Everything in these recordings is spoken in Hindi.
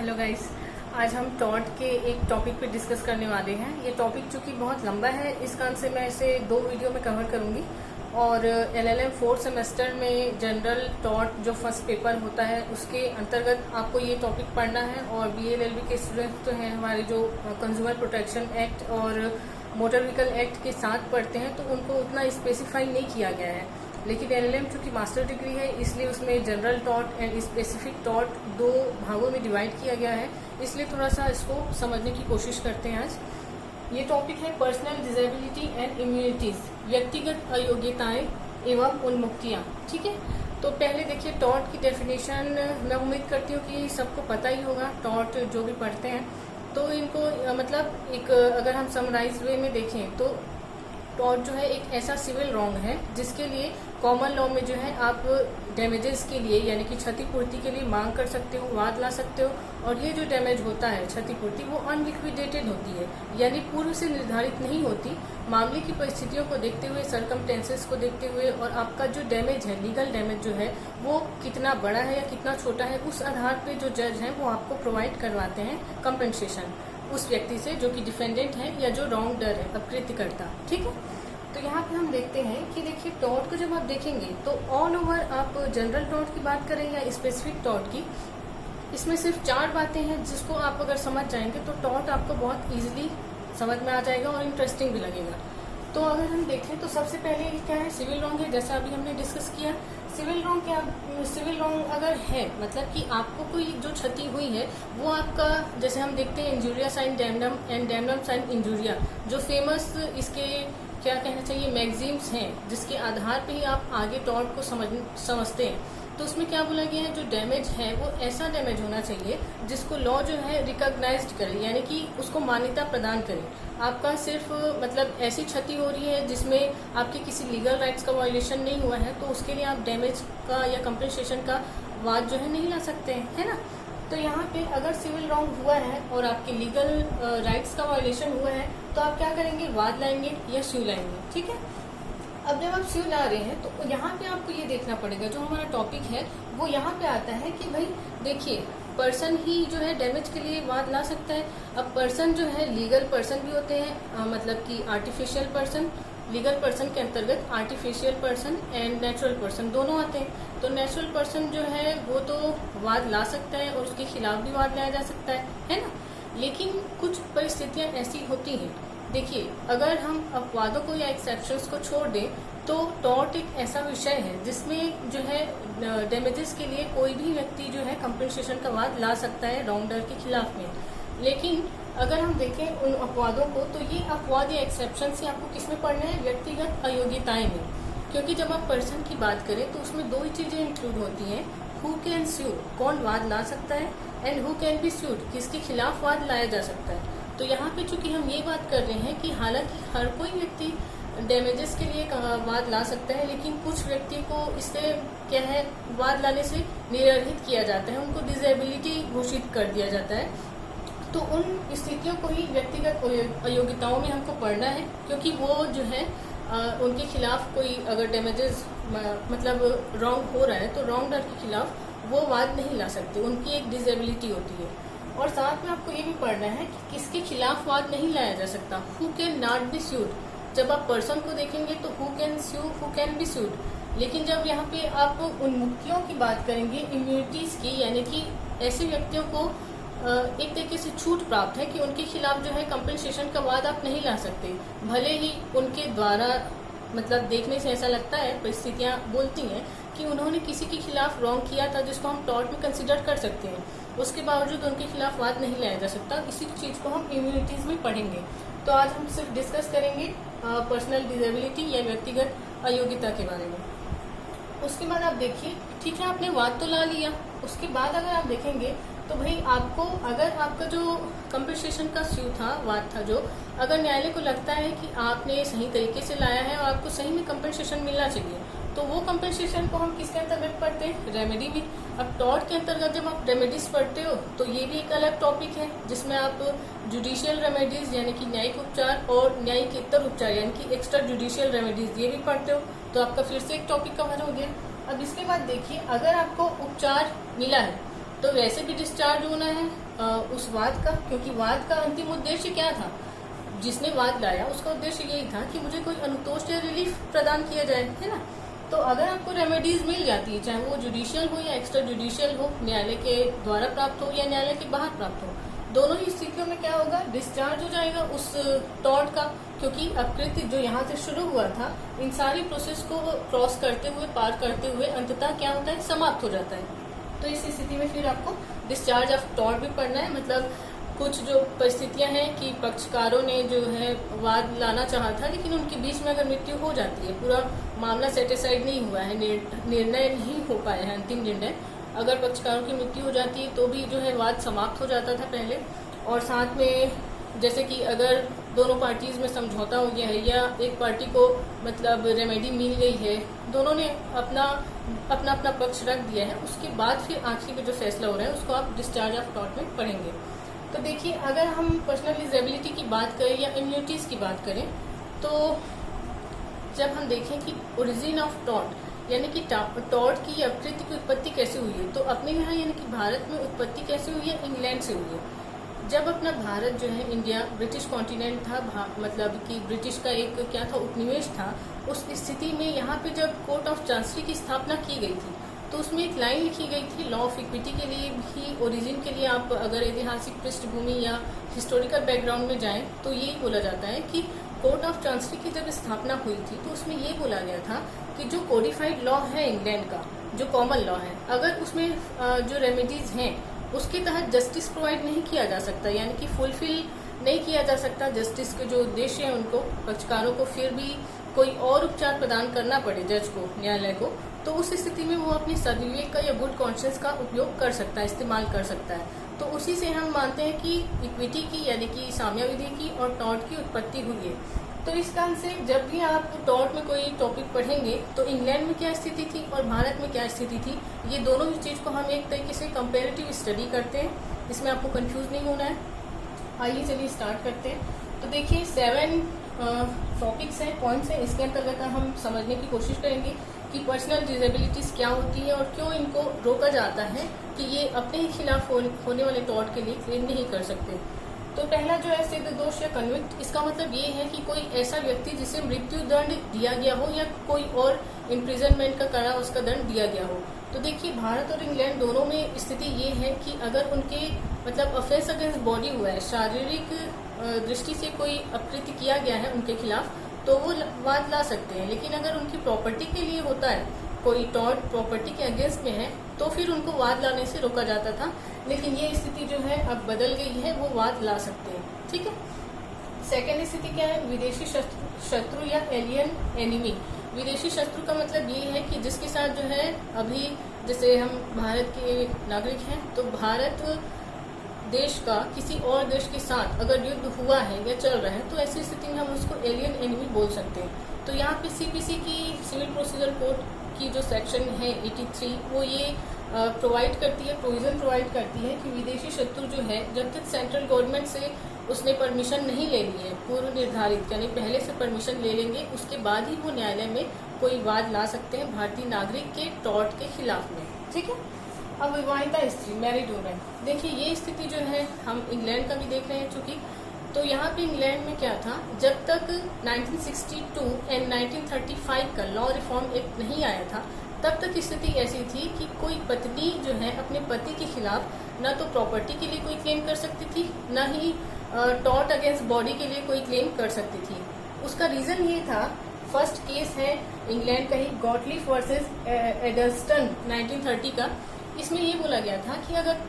हेलो गाइस, आज हम टॉर्ट के एक टॉपिक पे डिस्कस करने वाले हैं। ये टॉपिक चूंकि बहुत लंबा है, इस कारण से मैं इसे 2 वीडियो में कवर करूंगी। और एलएलएम 4th सेमेस्टर में जनरल टॉर्ट जो फर्स्ट पेपर होता है उसके अंतर्गत आपको ये टॉपिक पढ़ना है। और बीएलएलबी के स्टूडेंट्स तो हैं हमारे जो कंज्यूमर प्रोटेक्शन एक्ट और मोटर व्हीकल एक्ट के साथ पढ़ते हैं, तो उनको उतना स्पेसिफाई नहीं किया गया है। लेकिन एलएलएम चूंकि मास्टर डिग्री है, इसलिए उसमें general tort and specific tort 2 भागों में डिवाइड किया गया है। इसलिए थोड़ा सा इसको समझने की कोशिश करते हैं। आज ये टॉपिक है पर्सनल डिसेबिलिटी एंड इम्यूनिटीज, व्यक्तिगत अयोग्यताएं एवं उन्मुक्तियां। ठीक है, तो पहले देखिए टॉर्ट की डेफिनेशन। मैं उम्मीद करती हूँ कि सबको पता ही होगा टॉर्ट जो भी पढ़ते हैं, तो इनको मतलब एक अगर हम समराइज वे में देखें तो टॉर्ट जो है एक ऐसा सिविल रॉन्ग है जिसके लिए कॉमन लॉ में जो है आप डैमेजेस के लिए यानी कि क्षतिपूर्ति के लिए मांग कर सकते हो, वाद ला सकते हो। और ये जो डैमेज होता है क्षतिपूर्ति, वो अनलिक्विडेटेड होती है, यानी पूर्व से निर्धारित नहीं होती। मामले की परिस्थितियों को देखते हुए, सरकमटेंसेस को देखते हुए, और आपका जो डैमेज है, लीगल डैमेज जो है वो कितना बड़ा है या कितना छोटा है, उस आधार पे जो जज है वो आपको प्रोवाइड करवाते हैं कंपेंसेशन उस व्यक्ति से जो कि डिफेंडेंट है या जो रॉन्ग डर है, अपकृत्यकर्ता। ठीक है, तो यहाँ पे हम देखते हैं कि देखिए टॉर्ट को जब आप देखेंगे तो ऑल ओवर आप जनरल टॉर्ट की बात करें या स्पेसिफिक टॉर्ट की, इसमें सिर्फ 4 बातें हैं जिसको आप अगर समझ जाएंगे तो टॉर्ट आपको बहुत इजीली समझ में आ जाएगा और इंटरेस्टिंग भी लगेगा। तो अगर हम देखें तो सबसे पहले क्या है, सिविल रॉन्ग है, जैसा अभी हमने डिस्कस किया। सिविल रॉन्ग क्या, सिविल रॉन्ग अगर है मतलब कि आपको कोई जो क्षति हुई है वो आपका, जैसे हम देखते हैं injuria sine damnum and damnum sine injuria, जो फेमस इसके क्या कहना चाहिए मैगजीन्स हैं, जिसके आधार पे ही आप आगे टॉर्ट को समझते हैं। तो उसमें क्या बोला गया है, जो डैमेज है वो ऐसा डैमेज होना चाहिए जिसको लॉ जो है रिकॉग्नाइज्ड करे, यानी कि उसको मान्यता प्रदान करे। आपका सिर्फ मतलब ऐसी क्षति हो रही है जिसमें आपके किसी लीगल राइट्स का वायलेशन नहीं हुआ है, तो उसके लिए आप डैमेज का या कंपेंसेशन का वाद जो है नहीं ला सकते हैं, है ना। तो यहाँ पे अगर सिविल रॉन्ग हुआ है और आपके लीगल राइट्स का वायलेशन हुआ है तो आप क्या करेंगे, वाद लाएंगे या स्यू लाएंगे। ठीक है, अब जब आप स्यू ला रहे हैं तो यहाँ पे आपको ये देखना पड़ेगा, जो हमारा टॉपिक है वो यहाँ पे आता है कि भाई देखिए पर्सन ही जो है डैमेज के लिए वाद ला सकता है। अब पर्सन जो है लीगल पर्सन भी होते हैं, मतलब कि आर्टिफिशियल पर्सन, लीगल पर्सन के अंतर्गत artificial person and natural person दोनों आते हैं। तो नेचुरल पर्सन जो है वो तो वाद ला सकता है और उसके खिलाफ भी वाद लाया जा सकता है ना। लेकिन कुछ परिस्थितियां ऐसी होती हैं, देखिए अगर हम अपवादों को या एक्सेप्शंस को छोड़ दें तो टॉर्ट एक ऐसा विषय है जिसमें जो है डैमेजेस के लिए कोई भी व्यक्ति जो है कंपेंसेशन का वाद ला सकता है रॉन्गडर के खिलाफ में। लेकिन अगर हम देखें उन अपवादों को, तो ये अपवाद या एक्सेप्शन से आपको किसमें पढ़ना है, व्यक्तिगत अयोग्यताएं में। क्योंकि जब आप पर्सन की बात करें तो उसमें 2 ही चीजें इंक्लूड होती हैं, हु कैन स्यू, कौन वाद ला सकता है, and who can be sued, किसके खिलाफ वाद लाया जा सकता है। तो यहाँ पे चूंकि हम ये बात कर रहे हैं कि हालांकि हर कोई व्यक्ति डैमेजेस के लिए वाद ला सकता है, लेकिन कुछ व्यक्ति को इससे क्या है, वाद लाने से निरर्हित किया जाता है, उनको डिसेबिलिटी घोषित कर दिया जाता है। तो उन स्थितियों को ही व्यक्तिगत अयोग्यताओं में हमको पढ़ना है, क्योंकि वो जो है उनके खिलाफ कोई अगर डैमेजेस मतलब रॉन्ग हो रहा है तो रॉन्ग डर के खिलाफ वो वाद नहीं ला सकते, उनकी एक डिसेबिलिटी होती है। और साथ में आपको ये भी पढ़ना है कि किसके खिलाफ वाद नहीं लाया जा सकता, who can not be sued. जब आप पर्सन को देखेंगे तो who can sue, who can be sued. लेकिन जब यहाँ पे आप उन्मुक्तियों की बात करेंगे, इम्यूनिटीज की, यानी कि ऐसे व्यक्तियों को एक तरीके से छूट प्राप्त है कि उनके खिलाफ जो है कंपेंसेशन का वाद आप नहीं ला सकते, भले ही उनके द्वारा मतलब देखने से ऐसा लगता है, परिस्थितियां बोलती हैं कि उन्होंने किसी के खिलाफ रॉन्ग किया था जिसको हम टॉर्ट में कंसिडर कर सकते हैं, उसके बावजूद उनके खिलाफ वाद नहीं लाया जा सकता। इसी चीज को हम इम्यूनिटीज में पढ़ेंगे। तो आज हम सिर्फ डिस्कस करेंगे पर्सनल डिसेबिलिटी या व्यक्तिगत अयोग्यता के बारे में। उसके बाद आप देखिए, ठीक है आपने वाद तो ला लिया, उसके बाद अगर आप देखेंगे तो भाई आपको अगर आपका जो कंपेंसेशन का स्यू था, वाद था, जो अगर न्यायालय को लगता है कि आपने सही तरीके से लाया है और आपको सही में कंपेंसेशन मिलना चाहिए, तो वो कंपेंसेशन को हम किसके अंतर्गत पढ़ते हैं, रेमेडी भी। अब टॉर्ट के अंतर्गत जब आप रेमेडीज पढ़ते हो तो ये भी एक अलग टॉपिक है, जिसमें आप जुडिशियल रेमेडीज यानी कि न्यायिक उपचार और न्यायिकेतर उपचार यानी कि एक्स्ट्रा जुडिशियल रेमेडीज ये भी पढ़ते हो, तो आपका फिर से एक टॉपिक कवर हो गया। अब इसके बाद देखिए, अगर आपको उपचार मिला है तो वैसे भी डिस्चार्ज होना है उस वाद का, क्योंकि वाद का अंतिम उद्देश्य क्या था, जिसने वाद लाया उसका उद्देश्य यही था कि मुझे कोई अनुतोष या रिलीफ प्रदान किया जाए, है ना। तो अगर आपको रेमेडीज मिल जाती है, चाहे वो जुडिशियल हो या एक्स्ट्रा जुडिशियल हो, न्यायालय के द्वारा प्राप्त हो या न्यायालय के बाहर प्राप्त हो, दोनों ही स्थितियों में क्या होगा, डिस्चार्ज हो जाएगा उस टॉर्ट का, क्योंकि अपकृत्य जो यहाँ से शुरू हुआ था इन सारी प्रोसेस को क्रॉस करते हुए, पार करते हुए अंततः क्या होता है, समाप्त हो जाता है। तो इस स्थिति में फिर आपको डिस्चार्ज ऑफ टॉर्ट भी पढ़ना है। मतलब कुछ जो परिस्थितियां हैं कि पक्षकारों ने जो है वाद लाना चाहा था, लेकिन उनके बीच में अगर मृत्यु हो जाती है, पूरा मामला सेटिस्फाइड नहीं हुआ है, निर्णय नहीं हो पाया है, अंतिम निर्णय, अगर पक्षकारों की मृत्यु हो जाती है तो भी जो है वाद समाप्त हो जाता था पहले। और साथ में जैसे कि अगर दोनों पार्टीज में समझौता हो गया है या एक पार्टी को मतलब रेमेडी मिल गई है, दोनों ने अपना अपना पक्ष रख दिया है, उसके बाद फिर आखिरी में जो फैसला हो रहा है उसको आप डिस्चार्ज ऑफ टॉर्ट में पढ़ेंगे। तो देखिए, अगर हम पर्सनल डिसेबिलिटी की बात करें या इम्यूनिटीज की बात करें, तो जब हम देखें कि ओरिजिन ऑफ टॉर्ट यानी कि टॉर्ट की अपकृत्य की उत्पत्ति कैसे हुई है, तो अपने यहाँ यानी कि भारत में उत्पत्ति कैसे हुई है, इंग्लैंड से हुई है। जब अपना भारत जो है, इंडिया ब्रिटिश कॉन्टिनेंट था, मतलब कि ब्रिटिश का एक क्या था, उपनिवेश था, उस स्थिति में यहाँ पे जब कोर्ट ऑफ चांसरी की स्थापना की गई थी, तो उसमें एक लाइन लिखी गई थी, लॉ ऑफ इक्विटी के लिए भी, ओरिजिन के लिए आप अगर ऐतिहासिक पृष्ठभूमि या हिस्टोरिकल बैकग्राउंड में जाएं तो यही बोला जाता है कि कोर्ट ऑफ चांसरी की जब स्थापना हुई थी तो उसमें ये बोला गया था कि जो कोडिफाइड लॉ है इंग्लैंड का, जो कॉमन लॉ है, अगर उसमें जो रेमेडीज हैं उसके तहत जस्टिस प्रोवाइड नहीं किया जा सकता, यानी कि फुलफिल नहीं किया जा सकता जस्टिस के जो उद्देश्य है उनको, पक्षकारों को फिर भी कोई और उपचार प्रदान करना पड़े जज को, न्यायालय को, तो उस स्थिति में वो अपनी सद्विवेक का या गुड कॉन्शियस का उपयोग कर सकता है, इस्तेमाल कर सकता है। तो उसी से हम मानते हैं कि इक्विटी की यानी कि साम्य विधि की और टॉर्ट की उत्पत्ति हुई है। तो इस कारण से जब भी आप टॉर्ट में कोई टॉपिक पढ़ेंगे तो इंग्लैंड में क्या स्थिति थी और भारत में क्या स्थिति थी, ये दोनों ही चीज को हम एक तरीके से कंपेरेटिव स्टडी करते हैं, इसमें आपको कंफ्यूज नहीं होना है। आइए चलिए स्टार्ट करते हैं। तो देखिए 7 टॉपिक्स हैं, पॉइंट्स हैं, इसके अंतर्गत हम समझने की कोशिश करेंगे कि पर्सनल डिसेबिलिटीज क्या होती है और क्यों इनको रोका जाता है कि ये अपने ही खिलाफ होने वाले टॉर्ट के लिए क्लेम नहीं कर सकते। तो पहला जो है सिद्ध दोष या कन्विक्ट, इसका मतलब ये है कि कोई ऐसा व्यक्ति जिसे मृत्यु दंड दिया गया हो या कोई और इम्प्रिजनमेंट का कारावास का दंड दिया गया हो। तो देखिए भारत और इंग्लैंड दोनों में स्थिति ये है कि अगर उनके मतलब अफेंस अगेंस्ट बॉडी हुआ है, शारीरिक दृष्टि से कोई अपकृत्य किया गया है उनके खिलाफ, तो वो वाद ला सकते हैं। लेकिन अगर उनकी प्रॉपर्टी के लिए होता है, कोई टॉर्ट प्रॉपर्टी के अगेंस्ट में है, तो फिर उनको वाद लाने से रोका जाता था। लेकिन ये स्थिति जो है अब बदल गई है, वो वाद ला सकते हैं। ठीक है। सेकेंड स्थिति क्या है, विदेशी शत्रु या एलियन एनिमी। विदेशी शत्रु का मतलब ये है कि जिसके साथ जो है अभी जैसे हम भारत के नागरिक हैं, तो भारत देश का किसी और देश के साथ अगर युद्ध हुआ है या चल रहा है, तो ऐसी स्थिति में हम उसको एलियन एनिमी बोल सकते हैं। तो यहाँ पे सीपीसी की सिविल प्रोसीजर कोड की जो सेक्शन है 83, वो ये प्रोवाइड करती है, प्रोविजन प्रोवाइड करती है कि विदेशी शत्रु जो है, जब तक सेंट्रल गवर्नमेंट से उसने परमिशन नहीं ले ली है पूर्व निर्धारित, यानी पहले से परमिशन ले लेंगे, उसके बाद ही वो न्यायालय में कोई वाद ला सकते हैं भारतीय नागरिक के टॉर्ट के खिलाफ में। ठीक है। अब विवाहिता स्त्री, मैरिड वुमेन, देखिए ये स्थिति जो है हम इंग्लैंड का भी देख रहे हैं चूंकि, तो यहाँ पे इंग्लैंड में क्या था, जब तक 1962 एंड 1935 का लॉ रिफॉर्म एक्ट नहीं आया था, तब तक स्थिति ऐसी थी कि कोई पत्नी जो है अपने पति के खिलाफ न तो प्रॉपर्टी के लिए कोई क्लेम कर सकती थी, न ही टॉर्ट अगेंस्ट बॉडी के लिए कोई क्लेम कर सकती थी। उसका रीजन ये था, फर्स्ट केस है इंग्लैंड का ही, गॉटलिफ वर्सेस एडल्स्टन 1930 का। इसमें ये बोला गया था कि अगर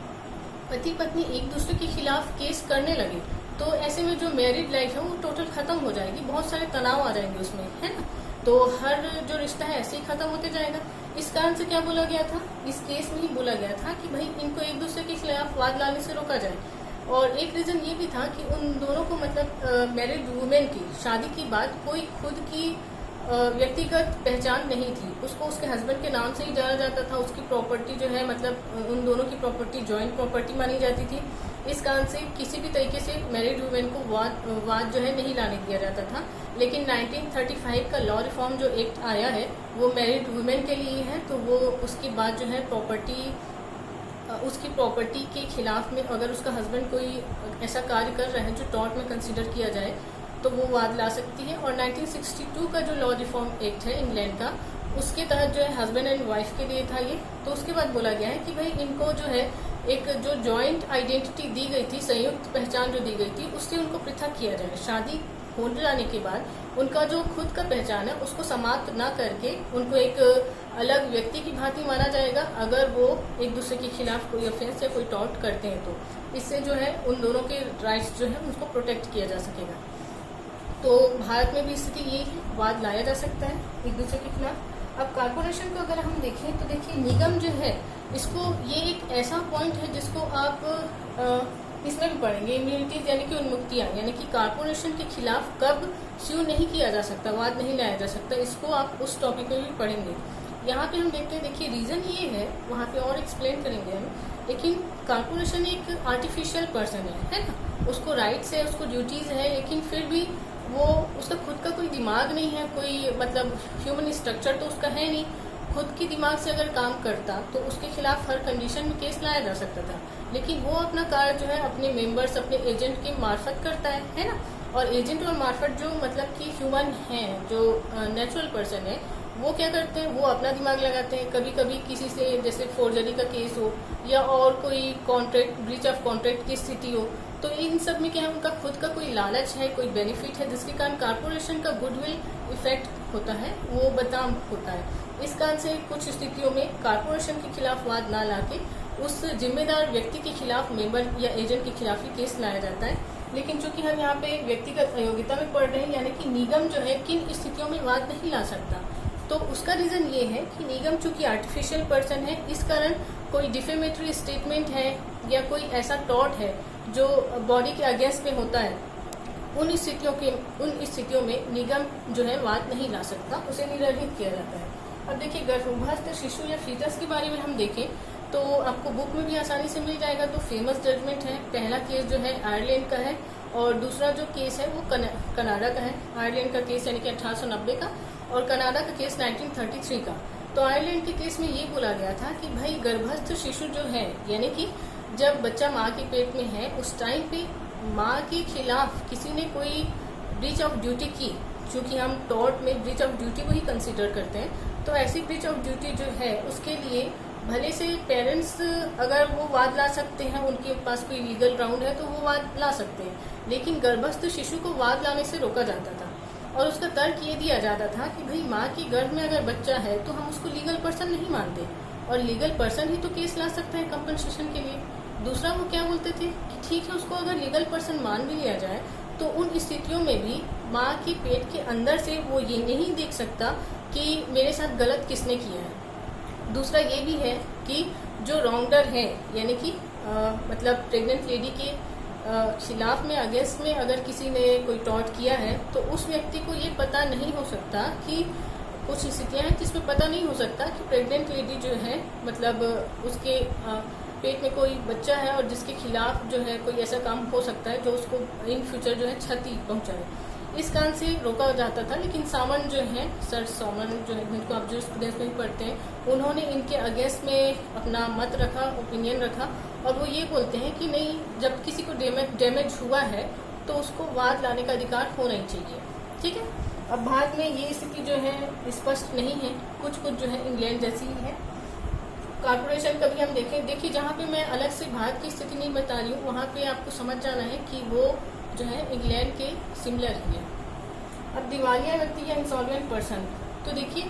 पति पत्नी एक दूसरे के खिलाफ केस करने लगे तो ऐसे में जो मैरिड लाइफ है वो टोटल खत्म हो जाएगी, बहुत सारे तनाव आ जाएंगे उसमें, है ना। तो हर जो रिश्ता है ऐसे ही खत्म होते जाएगा। इस कारण से क्या बोला गया था, इस केस में ही बोला गया था कि भाई इनको एक दूसरे के खिलाफ वाद लाने से रोका जाए। और एक रीजन ये भी था कि उन दोनों को मतलब मैरिड वुमेन की शादी के बाद कोई खुद की व्यक्तिगत पहचान नहीं थी, उसको उसके हस्बैंड के नाम से ही जाना जाता था। उसकी प्रॉपर्टी जो है मतलब उन दोनों की प्रॉपर्टी जॉइंट प्रॉपर्टी मानी जाती थी। इस कारण से किसी भी तरीके से मैरिड वुमेन को वाद जो है नहीं लाने दिया जाता था। लेकिन 1935 का लॉ रिफॉर्म जो एक्ट आया है वो मैरिड वुमेन के लिए है, तो वो उसके बाद जो है प्रॉपर्टी उसकी प्रॉपर्टी के खिलाफ में अगर उसका हस्बैंड कोई ऐसा कार्य कर रहा है जो टॉर्ट में कंसीडर किया जाए तो वो वाद ला सकती है। और 1962 का जो लॉ रिफॉर्म एक्ट है इंग्लैंड का, उसके तहत जो है हस्बैंड एंड वाइफ के लिए था ये। तो उसके बाद बोला गया है कि भाई इनको जो है एक जो जॉइंट आइडेंटिटी दी गई थी, संयुक्त पहचान जो दी गई थी, उससे उनको पृथक किया जाए। शादी हो जाने के बाद उनका जो खुद का पहचान है उसको समाप्त ना करके उनको एक अलग व्यक्ति की भांति माना जाएगा अगर वो एक दूसरे के खिलाफ कोई ऑफेंस या कोई टॉर्ट करते हैं। तो इससे जो है उन दोनों के राइट्स जो है उनको प्रोटेक्ट किया जा सकेगा। तो भारत में भी स्थिति यही है, वाद लाया जा सकता है एक दूसरे के खिलाफ। अब कारपोरेशन को अगर हम देखें तो देखिए निगम जो है इसको, ये एक ऐसा पॉइंट है जिसको आप इसमें भी पढ़ेंगे, इम्यूनिटीज यानी कि उन्मुक्तियां, यानी कि कारपोरेशन के खिलाफ कब स्यू नहीं किया जा सकता, वाद नहीं लाया जा सकता, इसको आप उस टॉपिक में भी पढ़ेंगे। यहाँ पे हम देखते हैं, देखिए रीजन ये है, वहाँ पे और एक्सप्लेन करेंगे हम, लेकिन कारपोरेशन एक आर्टिफिशियल पर्सन है ना, उसको राइट्स है, उसको ड्यूटीज है, लेकिन फिर भी वो उसका खुद का कोई दिमाग नहीं है, कोई मतलब ह्यूमन स्ट्रक्चर तो उसका है नहीं। खुद की दिमाग से अगर काम करता तो उसके खिलाफ हर कंडीशन में केस लाया जा सकता था, लेकिन वो अपना कार्य जो है अपने मेंबर्स, अपने एजेंट के मार्फत करता है ना। और एजेंट और मार्फत जो मतलब कि ह्यूमन है, जो नेचुरल पर्सन है, वो क्या करते हैं, वो अपना दिमाग लगाते हैं। कभी कभी किसी से जैसे फोर्जरी का केस हो या और कोई कॉन्ट्रैक्ट, ब्रीच ऑफ कॉन्ट्रैक्ट की स्थिति हो, तो इन सब में क्या है, उनका खुद का कोई लालच है, कोई बेनिफिट है, जिसके कारण कारपोरेशन का गुडविल इफेक्ट होता है, वो बदनाम होता है। इस कारण से कुछ स्थितियों में कारपोरेशन के खिलाफ वाद ना लाके उस जिम्मेदार व्यक्ति के खिलाफ, मेंबर या एजेंट के खिलाफ ही केस लाया जाता है। लेकिन चूंकि हम यहाँ पे व्यक्तिगत अयोग्यता में पढ़ रहे हैं, यानी कि निगम जो है किन स्थितियों में वाद नहीं ला सकता, तो उसका रीजन ये है कि निगम चूंकि आर्टिफिशियल पर्सन है, इस कारण कोई डिफेमेटरी स्टेटमेंट है या कोई ऐसा टॉर्ट है जो बॉडी के अगेंस्ट में होता है, उन स्थितियों में निगम जो है वाद नहीं ला सकता, उसे निरर्हित किया जाता है। अब देखिए गर्भस्थ शिशु या फीटस के बारे में हम देखें तो आपको बुक में भी आसानी से मिल जाएगा। तो फेमस जजमेंट है, पहला केस जो है आयरलैंड का है और दूसरा जो केस है वो कनाडा का है। आयरलैंड का केस यानी कि 1890 का और कनाडा का केस 1933 का। तो आयरलैंड के केस में ये बोला गया था कि भाई गर्भस्थ शिशु जो है, यानी कि जब बच्चा माँ के पेट में है, उस टाइम पे माँ के खिलाफ किसी ने कोई ब्रीच ऑफ ड्यूटी की, चूंकि हम टॉर्ट में ब्रीच ऑफ ड्यूटी को ही कंसीडर करते हैं, तो ऐसी ब्रीच ऑफ ड्यूटी जो है उसके लिए भले से पेरेंट्स अगर वो वाद ला सकते हैं, उनके पास कोई लीगल ग्राउंड है तो वो वाद ला सकते हैं, लेकिन गर्भस्थ शिशु को वाद लाने से रोका जाता था। और उसका तर्क ये दिया जाता था कि भाई माँ के गर्भ में अगर बच्चा है तो हम उसको लीगल पर्सन नहीं मानते, और लीगल पर्सन ही तो केस ला सकता है कंपनसेशन के लिए। दूसरा वो क्या बोलते थे कि ठीक है, उसको अगर लीगल पर्सन मान भी लिया जाए तो उन स्थितियों में भी माँ के पेट के अंदर से वो ये नहीं देख सकता कि मेरे साथ गलत किसने किया है। दूसरा ये भी है कि जो रॉन्गडर है, यानी कि मतलब प्रेग्नेंट लेडी के खिलाफ में, अगेंस्ट में अगर किसी ने कोई टॉर्ट किया है, तो उस व्यक्ति को ये पता नहीं हो सकता कि कुछ स्थितियां हैं जिसमें पता नहीं हो सकता कि प्रेग्नेंट लेडी जो है मतलब उसके पेट में कोई बच्चा है और जिसके खिलाफ जो है कोई ऐसा काम हो सकता है जो उसको इन फ्यूचर जो है क्षति पहुंचाए। इस कारण से रोका जाता था। लेकिन सामन जो है, सर सामन जो है, जिनको आप जो स्टूडेंट्स में पढ़ते हैं, उन्होंने इनके अगेंस्ट में अपना मत रखा, ओपिनियन रखा, और वो ये बोलते हैं कि नहीं, जब किसी को डैमेज हुआ है तो उसको वाद लाने का अधिकार होना ही चाहिए। ठीक है। अब भारत में ये स्थिति जो है स्पष्ट नहीं है, कुछ जो है इंग्लैंड जैसी ही है। कारपोरेशन का भी हम देखें, देखिए जहाँ पे मैं अलग से भारत की स्थिति नहीं बता रही हूँ, वहाँ पे आपको समझ जाना है कि वो जो है इंग्लैंड के सिमिलर ही है। अब दिवालिया व्यक्ति या इंसॉल्वेंट पर्सन, तो देखिए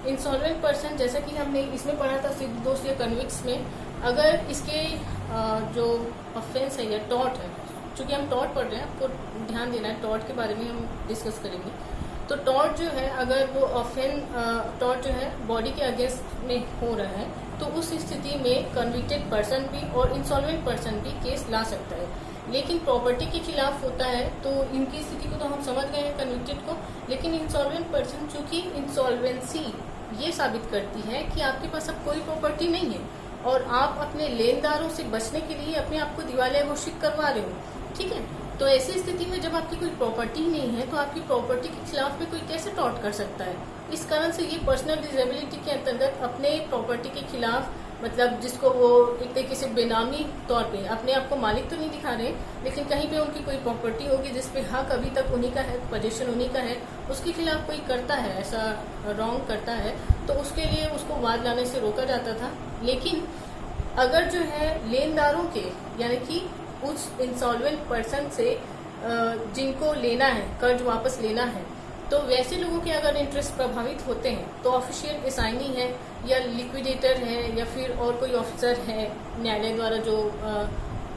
इंसॉल्वेंट पर्सन जैसा कि हमने इसमें पढ़ा था सिद्ध दोष या कन्विक्स में, अगर इसके जो ऑफेंस है या टॉर्ट है, चूंकि हम टॉर्ट पढ़ रहे हैं, आपको ध्यान देना है, टॉर्ट के बारे में हम डिस्कस करेंगे। तो टॉर्ट जो है, अगर वो टॉर्ट जो है बॉडी के अगेंस्ट में हो रहा है, तो उस स्थिति में कन्विक्टेड पर्सन भी और इंसॉल्वेंट पर्सन भी केस ला सकता है। लेकिन प्रॉपर्टी के खिलाफ होता है तो इनकी स्थिति को तो हम समझ गए हैं कन्विक्टेड को, लेकिन इंसॉल्वेंट पर्सन, चूंकि इंसॉल्वेंसी ये साबित करती है कि आपके पास अब कोई प्रॉपर्टी नहीं है और आप अपने लेनदारों से बचने के लिए अपने आप को दिवालिया घोषित करवा रहे हो। ठीक है। तो ऐसी स्थिति में जब आपकी कोई प्रॉपर्टी नहीं है तो आपकी प्रॉपर्टी के खिलाफ में कोई कैसे टॉर्ट कर सकता है। इस कारण से ये पर्सनल डिसेबिलिटी के अंतर्गत अपने प्रॉपर्टी के खिलाफ मतलब जिसको वो एक तरीके से बेनामी तौर पे अपने आप को मालिक तो नहीं दिखा रहे, लेकिन कहीं पे उनकी कोई प्रॉपर्टी होगी जिसपे हक अभी तक उन्हीं का है, पोजीशन उन्हीं का है, उसके खिलाफ कोई करता है ऐसा रॉन्ग करता है तो उसके लिए उसको वाद लाने से रोका जाता था। लेकिन अगर जो है लेनदारों के यानी कि उस इंसॉल्वेंट पर्सन से जिनको लेना है, कर्ज वापस लेना है, तो वैसे लोगों के अगर इंटरेस्ट प्रभावित होते हैं तो ऑफिशियल असाइनी है या लिक्विडेटर है या फिर और कोई ऑफिसर है न्यायालय द्वारा जो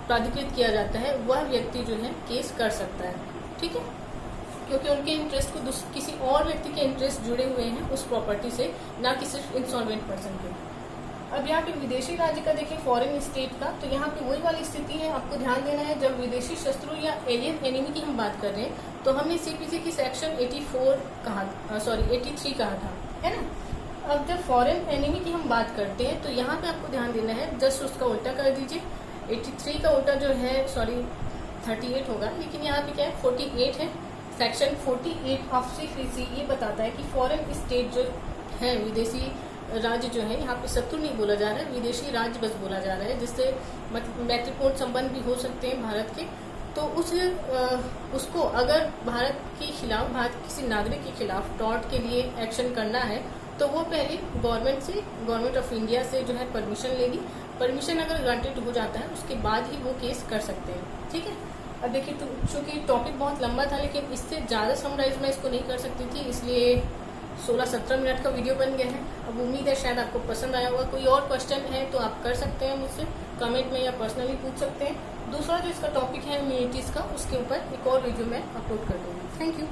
प्राधिकृत किया जाता है, वह व्यक्ति जो है केस कर सकता है। ठीक है, क्योंकि उनके इंटरेस्ट को किसी और व्यक्ति के इंटरेस्ट जुड़े हुए हैं उस प्रॉपर्टी से, ना कि सिर्फ इंसॉल्वेंट पर्सन के। अब यहाँ पे विदेशी राज्य का देखिए, फॉरेन स्टेट का, तो यहाँ पे वही वाली स्थिति है, आपको ध्यान देना है। जब विदेशी शत्रु या एलियन एनिमी की हम बात कर रहे हैं तो हमने सीपीसी की सेक्शन 83 कहा था, है ना। अब जब फॉरेन एनिमी की हम बात करते हैं तो यहाँ पे आपको ध्यान देना है, जस्ट उसका उल्टा कर दीजिए। 83 का उल्टा जो है 38 होगा, लेकिन यहाँ पे क्या है 48 है। सेक्शन 48 ऑफ सीपीसी ये बताता है कि फॉरेन स्टेट जो है, विदेशी राज्य जो है, यहाँ पे शत्रु नहीं बोला जा रहा है, विदेशी राज्य बस बोला जा रहा है, जिससे मैत्रीपूर्ण संबंध भी हो सकते हैं भारत के। तो उसको अगर भारत के खिलाफ, भारत के किसी नागरिक के खिलाफ टॉर्ट के लिए एक्शन करना है तो वो पहले गवर्नमेंट ऑफ इंडिया से जो है परमिशन लेगी। परमिशन अगर ग्रांटेड हो जाता है उसके बाद ही वो केस कर सकते हैं। ठीक है, अब देखिए चूंकि टॉपिक बहुत लंबा था, लेकिन इससे ज़्यादा समराइज मैं इसको नहीं कर सकती थी, इसलिए 16-17 मिनट का वीडियो बन गया है। अब उम्मीद है शायद आपको पसंद आया होगा। कोई और क्वेश्चन है तो आप कर सकते हैं मुझसे कमेंट में या पर्सनली पूछ सकते हैं। दूसरा जो इसका टॉपिक है इम्यूनिटीज़ का, उसके ऊपर एक और वीडियो मैं अपलोड कर दूँगी। Thank you.